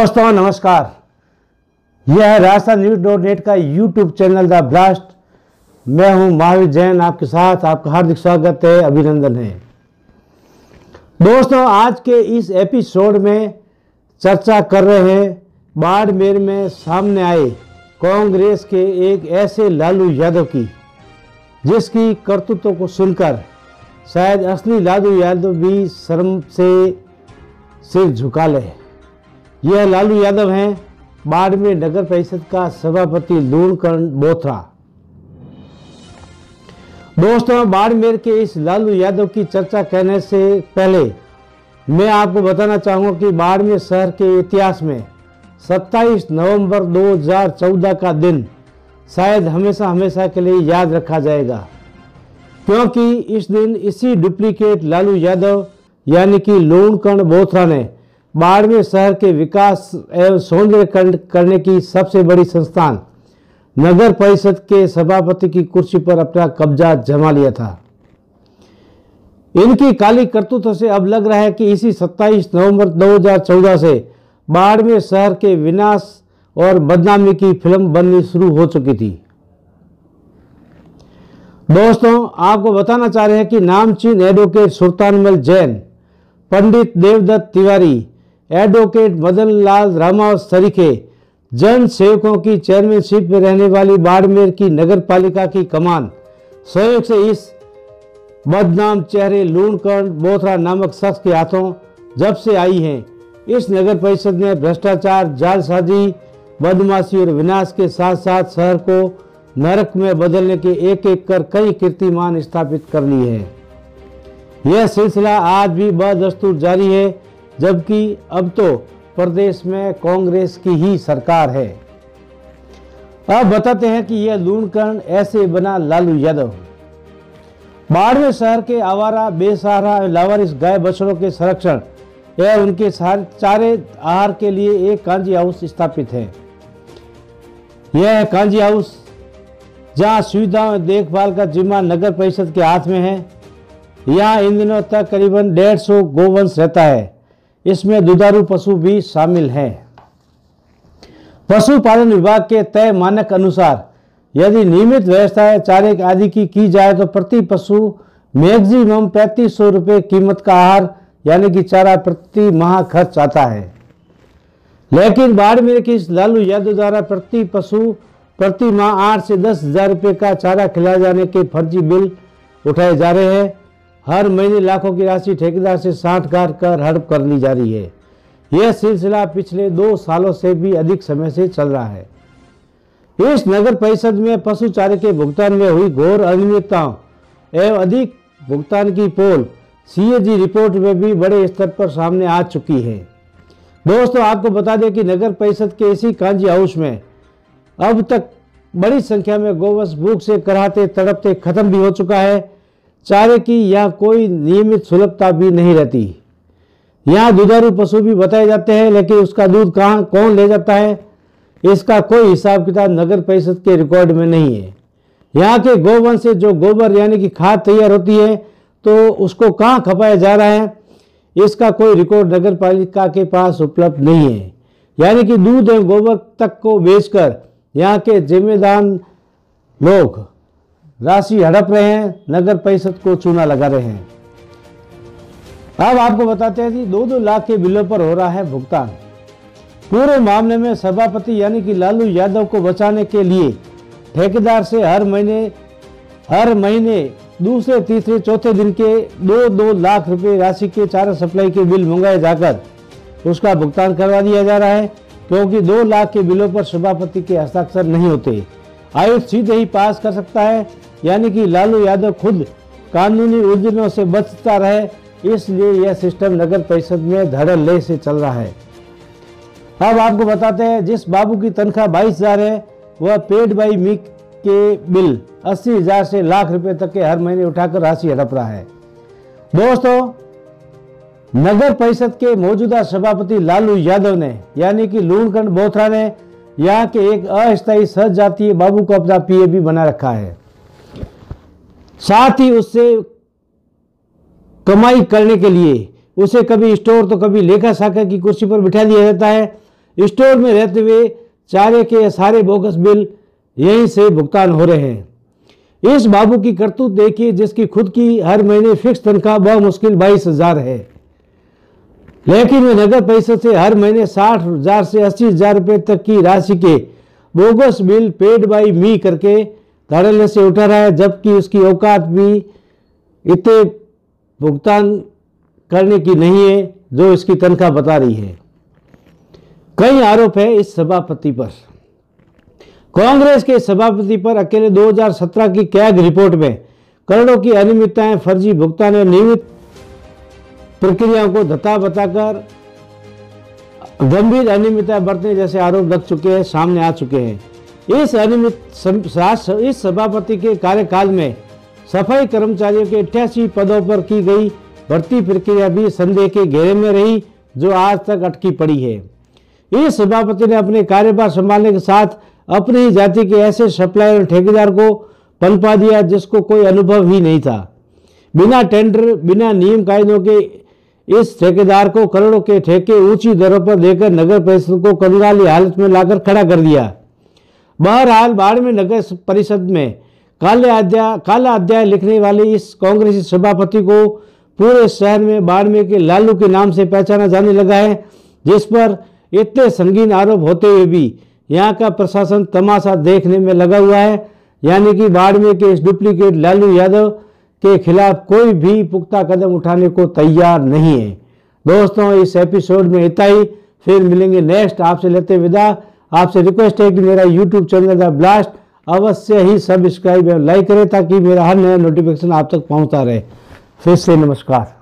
दोस्तों नमस्कार। यह है राजस्थान-न्यूज़.नेट का यूट्यूब चैनल द ब्लास्ट। मैं हूं महावीर जैन, आपके साथ आपका हार्दिक स्वागत है, अभिनंदन है। दोस्तों आज के इस एपिसोड में चर्चा कर रहे हैं बाड़मेर में सामने आए कांग्रेस के एक ऐसे लालू यादव की जिसकी करतूतों को सुनकर शायद असली लालू यादव भी शर्म से सिर झुका ले। यह लालू यादव हैं बाड़मेर नगर परिषद का सभापति लूणकरण बोथरा। दोस्तों बाड़मेर के इस लालू यादव की चर्चा करने से पहले मैं आपको बताना चाहूँगा कि बाड़मेर शहर के इतिहास में 27 नवंबर 2014 का दिन शायद हमेशा हमेशा के लिए याद रखा जाएगा, क्योंकि इस दिन इसी डुप्लीकेट लालू यादव यानी कि लूणकरण बोथरा ने बाड़मेर शहर के विकास एवं सौंदर्यीकरण करने की सबसे बड़ी संस्थान नगर परिषद के सभापति की कुर्सी पर अपना कब्जा जमा लिया था। इनकी काली करतूतों से अब लग रहा है कि इसी 27 नवंबर 2014 से बाड़मेर शहर के विनाश और बदनामी की फिल्म बननी शुरू हो चुकी थी। दोस्तों आपको बताना चाह रहे हैं कि नामचीन एडवोकेट सुल्तानमल जैन, पंडित देवदत्त तिवारी, एडवोकेट मदन लाल रामा सरीखे, जन सेवकों की चेयरमैनशिप में रहने वाली बाड़मेर की नगर पालिका की कमान सहयोग से इस बदनाम चेहरे लूणकरण बोथरा नामक शख्स के हाथों जब से आई हैं, इस नगर परिषद ने भ्रष्टाचार, जालसाजी, बदमाशी और विनाश के साथ साथ शहर को नरक में बदलने के एक एक कर कई कीर्तिमान स्थापित कर लिए हैं। यह सिलसिला आज भी बदस्तूर जारी है, जबकि अब तो प्रदेश में कांग्रेस की ही सरकार है। अब बताते हैं कि यह लूणकरण ऐसे बना लालू यादव। बाड़मेर शहर के आवारा, बेसहारा, लावारिस गाय बछड़ों के संरक्षण एवं उनके चारे आहार के लिए एक कांजी हाउस स्थापित है। यह कांजी हाउस जहां सुविधाओं और देखभाल का जिम्मा नगर परिषद के हाथ में है। यहाँ इन दिनों तक करीबन 150 गोवंश रहता है। इसमें दुधारू पशु भी शामिल हैं। पशुपालन विभाग के तय मानक अनुसार यदि नियमित व्यवस्था चारे आदि की जाए तो प्रति पशु मैक्सिमम 3500 रुपये कीमत का आहार यानी कि चारा प्रति माह खर्च आता है। लेकिन बाड़मेर के इस लालू यादव द्वारा प्रति पशु प्रति माह 8 से 10 हजार रुपये का चारा खिलाए जाने के फर्जी बिल उठाए जा रहे हैं। हर महीने लाखों की राशि ठेकेदार से साठगांठ कर हड़प कर ली जा रही है। यह सिलसिला पिछले 2 सालों से भी अधिक समय से चल रहा है। इस नगर परिषद में पशु चारे के भुगतान में हुई घोर अनियमितताओं एवं अधिक भुगतान की पोल सीएजी रिपोर्ट में भी बड़े स्तर पर सामने आ चुकी है। दोस्तों आपको बता दें कि नगर परिषद के इसी कांजी हाउस में अब तक बड़ी संख्या में गोवंश भूख से कराहते तड़पते खत्म भी हो चुका है। चारे की यहाँ कोई नियमित सुलभता भी नहीं रहती। यहाँ दुधारू पशु भी बताए जाते हैं, लेकिन उसका दूध कहाँ कौन ले जाता है इसका कोई हिसाब किताब नगर परिषद के रिकॉर्ड में नहीं है। यहाँ के गोवंश से जो गोबर यानी कि खाद तैयार होती है तो उसको कहाँ खपाया जा रहा है इसका कोई रिकॉर्ड नगर पालिका के पास उपलब्ध नहीं है। यानी कि दूध एवं गोबर तक को बेचकर यहाँ के जिम्मेदार लोग राशि हड़प रहे हैं, नगर परिषद को चूना लगा रहे हैं। अब आपको बताते हैं कि 2-2 लाख के बिलों पर हो रहा है भुगतान। पूरे मामले में सभापति यानी कि लालू यादव को बचाने के लिए ठेकेदार से हर महीने दूसरे, तीसरे, चौथे दिन के 2-2 लाख रुपए राशि के चारा सप्लाई के बिल मंगाए जाकर उसका भुगतान करवा दिया जा रहा है, क्योंकि 2 लाख के बिलों पर सभापति के हस्ताक्षर नहीं होते। आयुक्त सीधे ही पास कर सकता है, यानी कि लालू यादव खुद कानूनी उलझनों से बचता रहे, इसलिए यह सिस्टम नगर परिषद में धड़ल्ले से चल रहा है। अब आपको बताते हैं जिस बाबू की तनख्वाह 22,000 है वह पेड बाई मीक के बिल 80,000 से लाख रुपए तक के हर महीने उठाकर राशि हड़प रहा है। दोस्तों नगर परिषद के मौजूदा सभापति लालू यादव ने यानी कि लूणकरण बोथरा ने यहाँ के एक अस्थायी सहजातीय बाबू को अपना पीए भी बना रखा है। साथ ही उससे कमाई करने के लिए उसे कभी स्टोर तो कभी लेखा शाखा की कुर्सी पर बिठा दिया जाता है। स्टोर में रहते हुए चारे के सारे बोगस बिल यहीं से भुगतान हो रहे हैं। इस बाबू की करतूत देखिए, जिसकी खुद की हर महीने फिक्स तनख्वाह मुश्किल 22,000 है, लेकिन वे नगर परिषद से हर महीने 60,000 से 80,000 रुपये तक की राशि के बोगस बिल पेड बाई मी करके धड़ल्ले से उठा रहा है, जबकि उसकी औकात भी इतने भुगतान करने की नहीं है जो इसकी तनख्वाह बता रही है। कई आरोप है इस सभापति पर। कांग्रेस के सभापति पर अकेले 2017 की कैग रिपोर्ट में करोड़ों की अनियमितताएं, फर्जी भुगतान और नियमित प्रक्रियाओं को धत्ता बताकर गंभीर अनियमितता बरतने जैसे आरोप लग चुके हैं, सामने आ चुके हैं। इस सभापति के कार्यकाल में सफाई कर्मचारियों के 88 पदों पर की गई भर्ती प्रक्रिया भी संदेह के घेरे में रही, जो आज तक अटकी पड़ी है। इस सभापति ने अपने कार्यभार संभालने के साथ अपनी ही जाति के ऐसे सप्लायर और ठेकेदार को पनपा दिया जिसको कोई अनुभव ही नहीं था। बिना टेंडर, बिना नियम कायदों के इस ठेकेदार को करोड़ों के ठेके ऊंची दरों पर देकर नगर परिषद को कंगाली हालत में लाकर खड़ा कर दिया। बहरहाल बाड़मेर नगर परिषद में काला अध्याय लिखने वाले इस कांग्रेसी सभापति को पूरे शहर में बाड़मेर के लालू के नाम से पहचाना जाने लगा है, जिस पर इतने संगीन आरोप होते हुए भी यहाँ का प्रशासन तमाशा देखने में लगा हुआ है। यानी कि बाड़मेर के इस डुप्लीकेट लालू यादव के खिलाफ कोई भी पुख्ता कदम उठाने को तैयार नहीं है। दोस्तों, इस एपिसोड में इतना ही, फिर मिलेंगे नेक्स्ट। आपसे लेते विदा। आपसे रिक्वेस्ट है कि मेरा यूट्यूब चैनल द ब्लास्ट अवश्य ही सब्सक्राइब और लाइक करें ताकि मेरा हर नया नोटिफिकेशन आप तक पहुंचता रहे। फिर से नमस्कार।